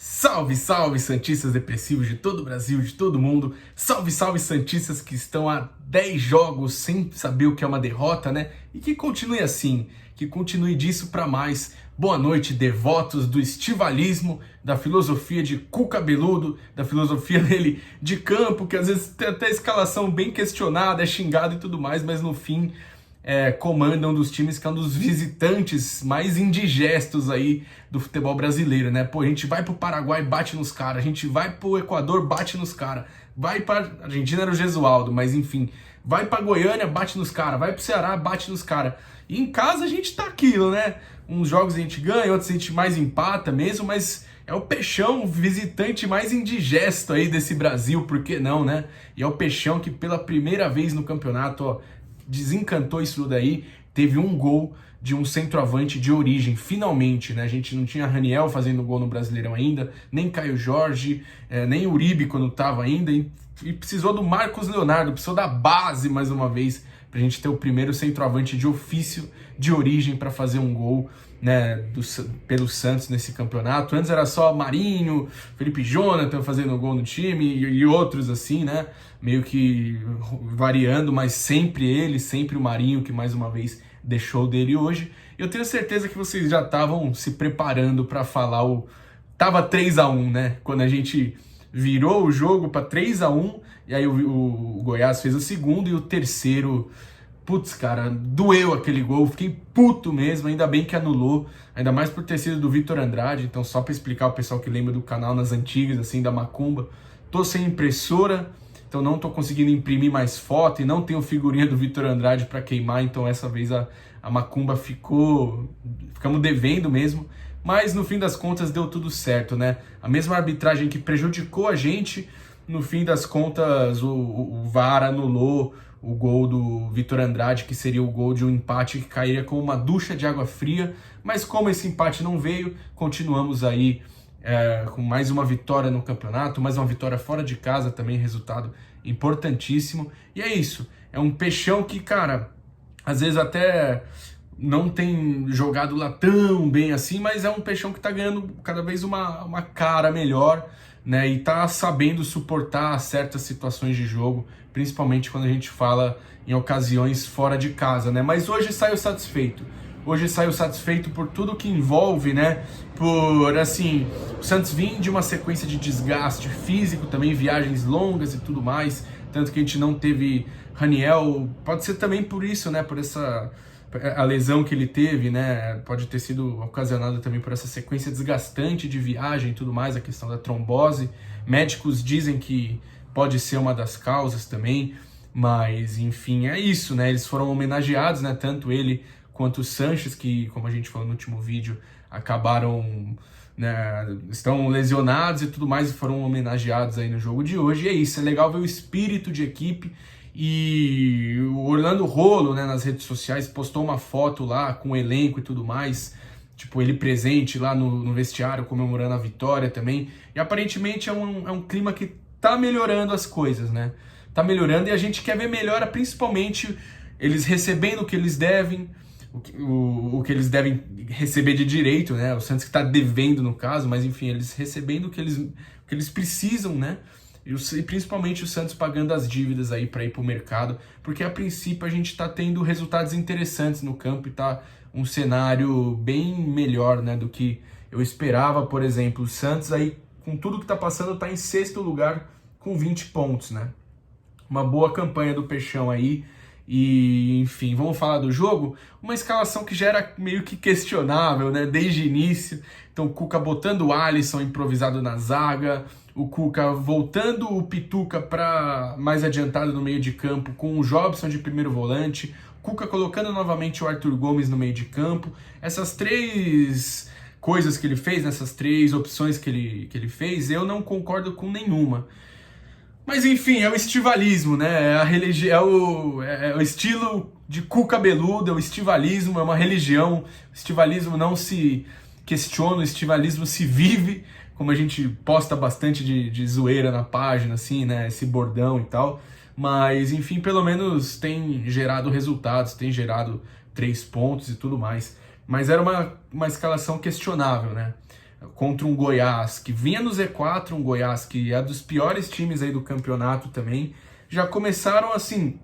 Salve, salve, santistas depressivos de todo o Brasil, de todo mundo. Salve, salve, santistas que estão há 10 jogos sem saber o que é uma derrota, né? E que continue assim, que continue disso pra mais. Boa noite, devotos do estivalismo, da filosofia de cu cabeludo, da filosofia dele de campo, que às vezes tem até escalação bem questionada, é xingado e tudo mais, mas no fim comanda um dos times que é um dos visitantes mais indigestos aí do futebol brasileiro, né? Pô, a gente vai pro Paraguai, bate nos caras, a gente vai pro Equador, bate nos caras, vai pra Argentina, era o Gesualdo, mas enfim, vai pra Goiânia, bate nos caras, vai pro Ceará, bate nos caras. E em casa a gente tá aquilo, né? Uns jogos a gente ganha, outros a gente mais empata mesmo, mas é o Peixão, visitante mais indigesto aí desse Brasil, por que não, né? E é o Peixão que pela primeira vez no campeonato, ó, desencantou isso daí, teve um gol de um centroavante de origem, finalmente, né? A gente não tinha Raniel fazendo gol no Brasileirão ainda, nem Caio Jorge, nem Uribe quando tava ainda, e precisou do Marcos Leonardo, precisou da base mais uma vez, pra gente ter o primeiro centroavante de ofício, de origem, para fazer um gol, né, pelo Santos nesse campeonato. Antes era só Marinho, Felipe Jonathan fazendo gol no time e outros assim, né, meio que variando, mas sempre ele, sempre o Marinho, que mais uma vez deixou dele hoje. Eu tenho certeza que vocês já estavam se preparando para falar tava 3-1, né, quando a gente virou o jogo para 3-1, e aí o Goiás fez o segundo e o terceiro. Putz, cara, doeu aquele gol, fiquei puto mesmo, ainda bem que anulou, ainda mais por ter sido do Vitor Andrade. Então, só para explicar o pessoal que lembra do canal nas antigas, assim, da Macumba, tô sem impressora, então não tô conseguindo imprimir mais foto e não tenho figurinha do Vitor Andrade para queimar, então essa vez a Macumba ficamos devendo mesmo, mas no fim das contas deu tudo certo, né? A mesma arbitragem que prejudicou a gente, no fim das contas o VAR anulou o gol do Vitor Andrade, que seria o gol de um empate que cairia com uma ducha de água fria, mas como esse empate não veio, continuamos aí com mais uma vitória no campeonato, mais uma vitória fora de casa também, resultado importantíssimo, e é isso, é um Peixão que, cara, às vezes até não tem jogado lá tão bem assim, mas é um Peixão que tá ganhando cada vez uma cara melhor, né, e tá sabendo suportar certas situações de jogo, principalmente quando a gente fala em ocasiões fora de casa, né? Mas hoje saiu satisfeito. Hoje saiu satisfeito por tudo que envolve, né? Por, assim, o Santos vinha de uma sequência de desgaste físico, também viagens longas e tudo mais, tanto que a gente não teve Raniel, pode ser também por isso, né? Por a lesão que ele teve, né? Pode ter sido ocasionada também por essa sequência desgastante de viagem e tudo mais, a questão da trombose. Médicos dizem que pode ser uma das causas também, mas enfim, é isso, né? Eles foram homenageados, né? Tanto ele quanto o Sanches, que, como a gente falou no último vídeo, acabaram, né, estão lesionados e tudo mais, e foram homenageados aí no jogo de hoje. E é isso, é legal ver o espírito de equipe. E o Orlando Rolo, né, nas redes sociais, postou uma foto lá com o elenco e tudo mais, tipo, ele presente lá no vestiário, comemorando a vitória também. E aparentemente é um clima que tá melhorando as coisas, né? Tá melhorando e a gente quer ver melhora, principalmente eles recebendo o que eles devem, o que eles devem receber de direito, né? O Santos que tá devendo no caso, mas enfim, eles recebendo o que eles precisam, né? E principalmente o Santos pagando as dívidas aí para ir pro mercado, porque a princípio a gente tá tendo resultados interessantes no campo e tá um cenário bem melhor, né, do que eu esperava. Por exemplo, o Santos aí, com tudo que tá passando, tá em 6º lugar com 20 pontos, né? Uma boa campanha do Peixão aí. E, enfim, vamos falar do jogo? Uma escalação que já era meio que questionável, né? Desde o início. Então, o Cuca botando o Alisson improvisado na zaga, o Cuca voltando o Pituca para mais adiantado no meio de campo com o Jobson de primeiro volante, Cuca colocando novamente o Arthur Gomes no meio de campo. Essas 3 coisas que ele fez, nessas 3 opções que ele fez, eu não concordo com nenhuma. Mas enfim, é o estivalismo, né? É o estilo de cu cabeludo, é o estivalismo, é uma religião. O estivalismo não se questiona, o estivalismo se vive, como a gente posta bastante de zoeira na página, assim, né? Esse bordão e tal. Mas, enfim, pelo menos tem gerado resultados, tem gerado 3 pontos e tudo mais. Mas era uma escalação questionável, né? contra um Goiás que vinha no Z4, um Goiás que é dos piores times aí do campeonato também, já começaram assim,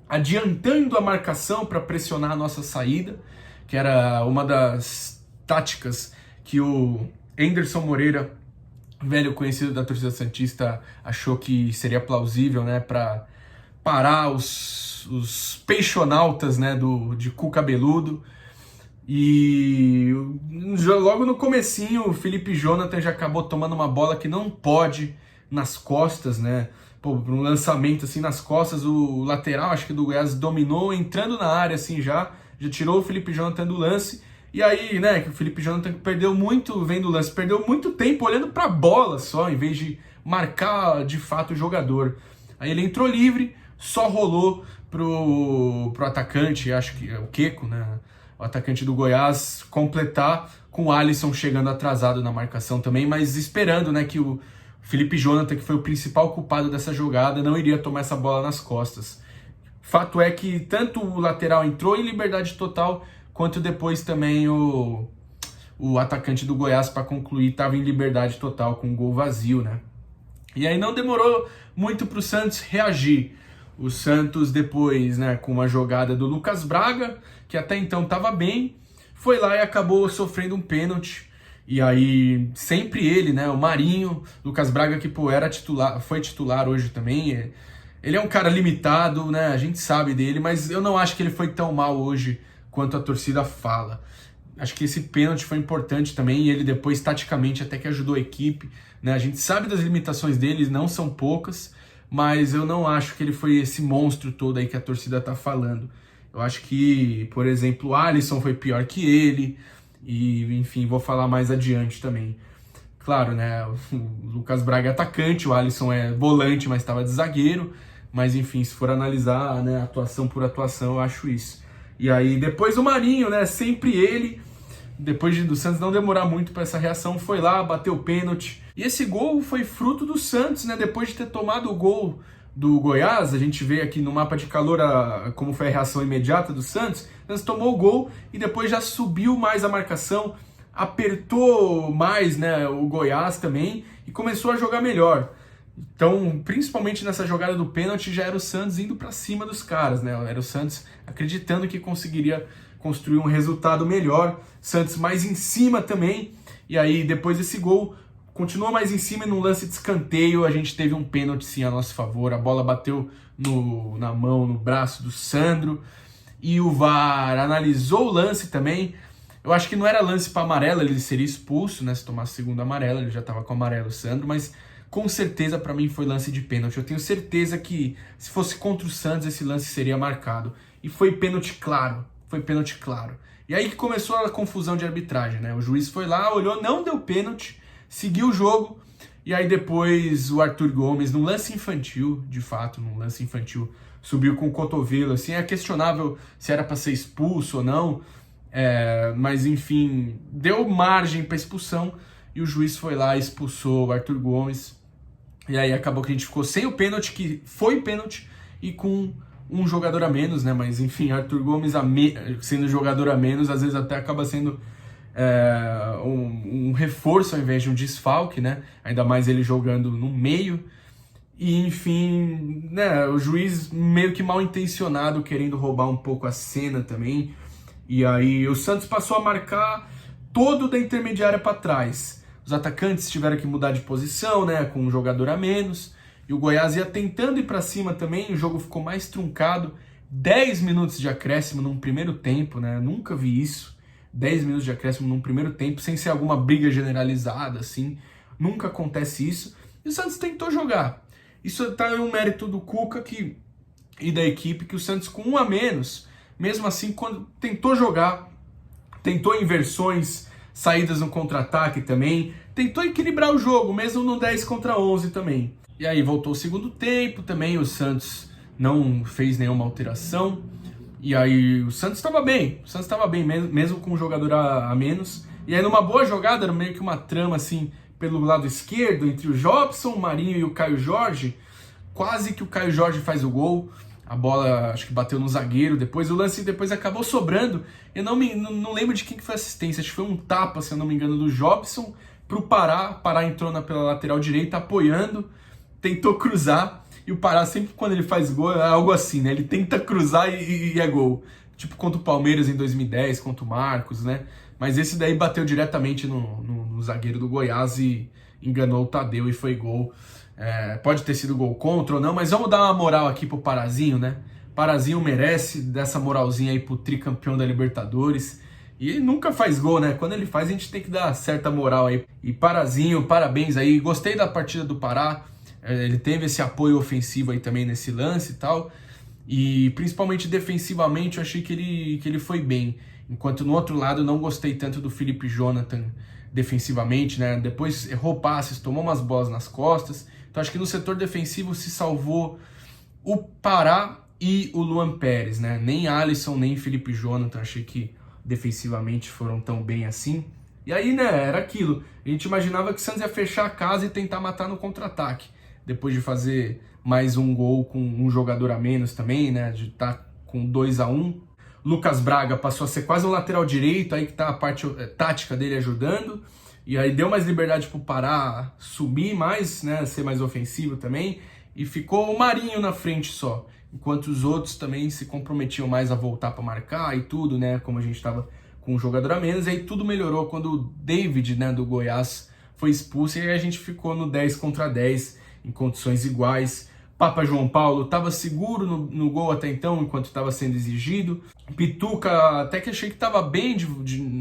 adiantando a marcação para pressionar a nossa saída, que era uma das táticas que o Anderson Moreira, velho conhecido da torcida santista, achou que seria plausível, né, para parar os peixonautas, né, de cu cabeludo. E logo no comecinho, o Felipe Jonathan já acabou tomando uma bola que não pode nas costas, né? Pô, um lançamento assim nas costas, o lateral, acho que do Goiás, dominou, entrando na área assim já tirou o Felipe Jonathan do lance. E aí, né, que o Felipe Jonathan perdeu muito vendo o lance, perdeu muito tempo olhando pra bola só, em vez de marcar de fato o jogador. Aí ele entrou livre, só rolou pro atacante, acho que é o Queco, né? O atacante do Goiás completar, com o Alisson chegando atrasado na marcação também, mas esperando, né, que o Felipe Jonathan, que foi o principal culpado dessa jogada, não iria tomar essa bola nas costas. Fato é que tanto o lateral entrou em liberdade total, quanto depois também o atacante do Goiás, para concluir, estava em liberdade total com um gol vazio, né? E aí não demorou muito para o Santos reagir. O Santos depois, né, com uma jogada do Lucas Braga, que até então estava bem, foi lá e acabou sofrendo um pênalti. E aí, sempre ele, né, o Marinho, Lucas Braga, que pô, era titular, foi titular hoje também. Ele é um cara limitado, né, a gente sabe dele, mas eu não acho que ele foi tão mal hoje quanto a torcida fala. Acho que esse pênalti foi importante também, e ele depois, taticamente, até que ajudou a equipe, né? A gente sabe das limitações dele, não são poucas, mas eu não acho que ele foi esse monstro todo aí que a torcida tá falando. Eu acho que, por exemplo, o Alisson foi pior que ele, e enfim, vou falar mais adiante também. Claro, né, o Lucas Braga é atacante, o Alisson é volante, mas estava de zagueiro, mas enfim, se for analisar, né, atuação por atuação, eu acho isso. E aí, depois o Marinho, né, sempre ele, depois do Santos não demorar muito para essa reação, foi lá, bateu o pênalti. E esse gol foi fruto do Santos, né? Depois de ter tomado o gol do Goiás, a gente vê aqui no mapa de calor como foi a reação imediata do Santos. O Santos tomou o gol e depois já subiu mais a marcação, apertou mais, né, o Goiás também e começou a jogar melhor. Então, principalmente nessa jogada do pênalti, já era o Santos indo para cima dos caras, né? Era o Santos acreditando que conseguiria construir um resultado melhor. Santos mais em cima também. E aí, depois desse gol, continua mais em cima e num lance de escanteio a gente teve um pênalti sim a nosso favor. A bola bateu na mão, no braço do Sandro. E o VAR analisou o lance também. Eu acho que não era lance para amarelo, ele seria expulso, né? Se tomasse segundo amarelo, ele já estava com amarelo, o Sandro, mas com certeza para mim foi lance de pênalti. Eu tenho certeza que se fosse contra o Santos esse lance seria marcado. E foi pênalti claro, foi pênalti claro. E aí que começou a confusão de arbitragem, né? O juiz foi lá, olhou, não deu pênalti, seguiu o jogo. E aí depois o Arthur Gomes, num lance infantil, de fato, num lance infantil, subiu com o cotovelo, assim, é questionável se era para ser expulso ou não. Mas enfim, deu margem para expulsão e o juiz foi lá e expulsou o Arthur Gomes. E aí acabou que a gente ficou sem o pênalti, que foi pênalti, e com um jogador a menos, né? Mas enfim, Arthur Gomes sendo jogador a menos, às vezes até acaba sendo um reforço ao invés de um desfalque, né? Ainda mais ele jogando no meio. E enfim, né? O juiz meio que mal intencionado, querendo roubar um pouco a cena também. E aí o Santos passou a marcar todo da intermediária para trás. Os atacantes tiveram que mudar de posição, né, com um jogador a menos. E o Goiás ia tentando ir para cima também, o jogo ficou mais truncado. 10 minutos de acréscimo num primeiro tempo, né? Nunca vi isso. 10 minutos de acréscimo num primeiro tempo, sem ser alguma briga generalizada, assim. Nunca acontece isso. E o Santos tentou jogar. Isso tá em um mérito do Cuca e da equipe, que o Santos com um a menos, mesmo assim, quando tentou jogar, tentou inversões, saídas no contra-ataque também, tentou equilibrar o jogo, mesmo no 10 contra 11 também. E aí voltou o segundo tempo também, o Santos não fez nenhuma alteração, e aí o Santos estava bem, mesmo com um jogador a menos. E aí numa boa jogada, era meio que uma trama assim, pelo lado esquerdo, entre o Jobson, o Marinho e o Caio Jorge, quase que o Caio Jorge faz o gol. A bola, acho que bateu no zagueiro, depois o lance depois acabou sobrando. Eu não lembro de quem que foi a assistência, acho que foi um tapa, se eu não me engano, do Jobson pro Pará. O Pará entrou pela lateral direita, apoiando, tentou cruzar, e o Pará sempre quando ele faz gol é algo assim, né? Ele tenta cruzar e é gol. Tipo contra o Palmeiras em 2010, contra o Marcos, né? Mas esse daí bateu diretamente no zagueiro do Goiás e enganou o Tadeu e foi gol. Pode ter sido gol contra ou não, mas vamos dar uma moral aqui pro Parazinho, né? Parazinho merece dessa moralzinha aí pro tricampeão da Libertadores. E ele nunca faz gol, né? Quando ele faz, a gente tem que dar certa moral aí. E Parazinho, parabéns aí. Gostei da partida do Pará. Ele teve esse apoio ofensivo aí também nesse lance e tal. E principalmente defensivamente, eu achei que ele foi bem. Enquanto no outro lado, eu não gostei tanto do Felipe Jonathan defensivamente, né? Depois errou passes, tomou umas bolas nas costas. Então acho que no setor defensivo se salvou o Pará e o Luan Pérez, né? Nem Alisson, nem Felipe Jonathan, achei que defensivamente foram tão bem assim. E aí, né, era aquilo. A gente imaginava que o Santos ia fechar a casa e tentar matar no contra-ataque. Depois de fazer mais um gol com um jogador a menos também, né? De estar com 2-1. Lucas Braga passou a ser quase um lateral direito, aí que tá a parte tática dele ajudando. E aí deu mais liberdade pro Pará subir mais, né? Ser mais ofensivo também. E ficou o Marinho na frente só. Enquanto os outros também se comprometiam mais a voltar para marcar e tudo, né? Como a gente estava com um jogador a menos. E aí tudo melhorou quando o David, né, do Goiás, foi expulso. E aí a gente ficou no 10 contra 10, em condições iguais. Papa João Paulo estava seguro no gol até então, enquanto estava sendo exigido. Pituca, até que achei que estava bem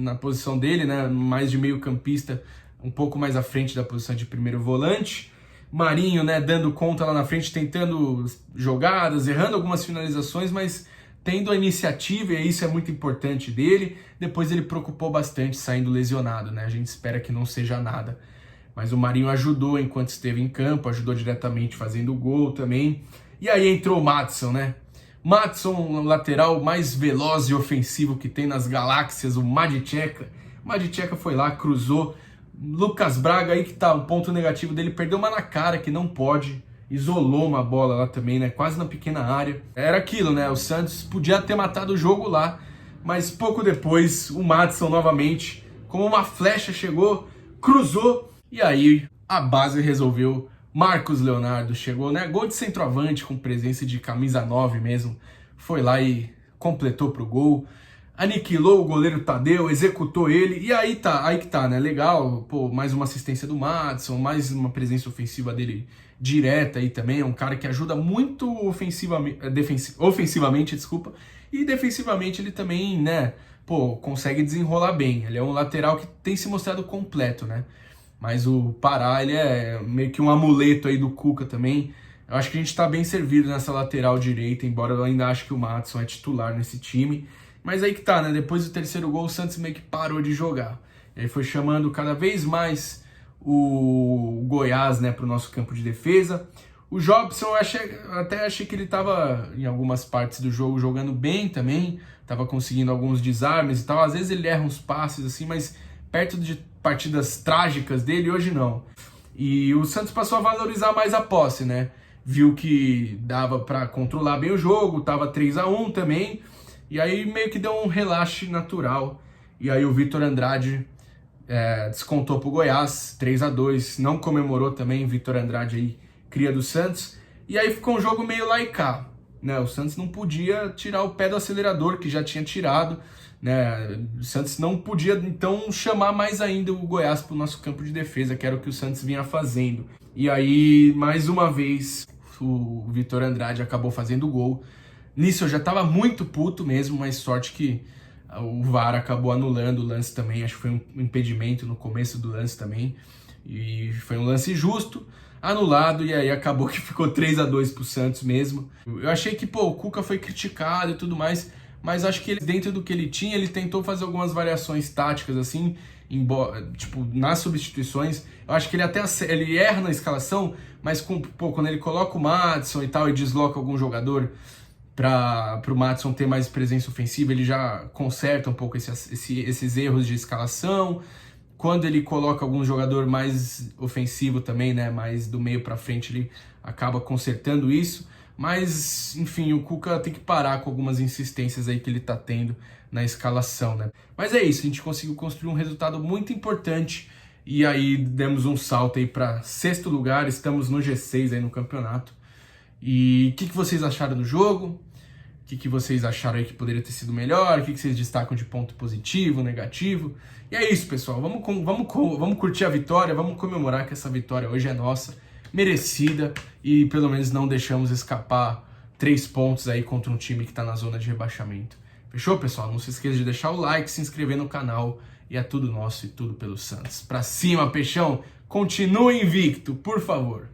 na posição dele, né? Mais de meio campista, um pouco mais à frente da posição de primeiro volante. Marinho, né, dando conta lá na frente, tentando jogadas, errando algumas finalizações, mas tendo a iniciativa, e isso é muito importante dele. Depois ele preocupou bastante saindo lesionado, né? A gente espera que não seja nada. Mas o Marinho ajudou enquanto esteve em campo, ajudou diretamente fazendo o gol também. E aí entrou o Madison, né? Madison, lateral mais veloz e ofensivo que tem nas galáxias, o Madiceka. O Madiceka foi lá, cruzou. Lucas Braga aí que tá, um ponto negativo dele, perdeu uma na cara que não pode, isolou uma bola lá também, né, quase na pequena área. Era aquilo, né, o Santos podia ter matado o jogo lá, mas pouco depois o Madison novamente, como uma flecha chegou, cruzou, e aí a base resolveu. Marcos Leonardo chegou, né, gol de centroavante com presença de camisa 9 mesmo, foi lá e completou pro gol. Aniquilou o goleiro Tadeu, executou ele, e aí que tá, né? Legal, pô, mais uma assistência do Madison, mais uma presença ofensiva dele direta aí também. É um cara que ajuda muito ofensivamente, desculpa, e defensivamente ele também, né? Pô, consegue desenrolar bem. Ele é um lateral que tem se mostrado completo, né? Mas o Pará, ele é meio que um amuleto aí do Cuca também. Eu acho que a gente tá bem servido nessa lateral direita, embora eu ainda acho que o Madison é titular nesse time. Mas aí que tá, né? Depois do terceiro gol, o Santos meio que parou de jogar. Ele foi chamando cada vez mais o Goiás, né, pro nosso campo de defesa. O Jobson, eu até achei que ele tava, em algumas partes do jogo, jogando bem também. Tava conseguindo alguns desarmes e tal. Às vezes ele erra uns passes, assim, mas perto de partidas trágicas dele, hoje não. E o Santos passou a valorizar mais a posse, né? Viu que dava para controlar bem o jogo, tava 3-1 também. E aí meio que deu um relaxe natural. E aí o Vitor Andrade descontou pro Goiás, 3-2. Não comemorou também, Vitor Andrade aí, cria do Santos. E aí ficou um jogo meio lá e cá, né? O Santos não podia tirar o pé do acelerador, que já tinha tirado, né? O Santos não podia, então, chamar mais ainda o Goiás pro nosso campo de defesa, que era o que o Santos vinha fazendo. E aí, mais uma vez, o Vitor Andrade acabou fazendo o gol. Nisso eu já tava muito puto mesmo, mas sorte que o VAR acabou anulando o lance também. Acho que foi um impedimento no começo do lance também. E foi um lance justo, anulado, e aí acabou que ficou 3-2 pro Santos mesmo. Eu achei que, pô, o Cuca foi criticado e tudo mais, mas acho que ele, dentro do que ele tinha, ele tentou fazer algumas variações táticas, assim, tipo, nas substituições. Eu acho que ele erra na escalação, mas quando ele coloca o Madison e tal, e desloca algum jogador para o Madison ter mais presença ofensiva, ele já conserta um pouco esses erros de escalação. Quando ele coloca algum jogador mais ofensivo também, né, mais do meio para frente, ele acaba consertando isso. Mas, enfim, o Cuca tem que parar com algumas insistências aí que ele tá tendo na escalação, né? Mas é isso, a gente conseguiu construir um resultado muito importante e aí demos um salto aí para 6º lugar, estamos no G6 aí no campeonato. E o que vocês acharam do jogo? O que vocês acharam aí que poderia ter sido melhor? O que vocês destacam de ponto positivo, negativo? E é isso, pessoal. Vamos curtir a vitória, vamos comemorar que essa vitória hoje é nossa, merecida, e pelo menos não deixamos escapar 3 pontos aí contra um time que está na zona de rebaixamento. Fechou, pessoal? Não se esqueça de deixar o like, se inscrever no canal, e é tudo nosso e tudo pelo Santos. Pra cima, Peixão! Continue invicto, por favor!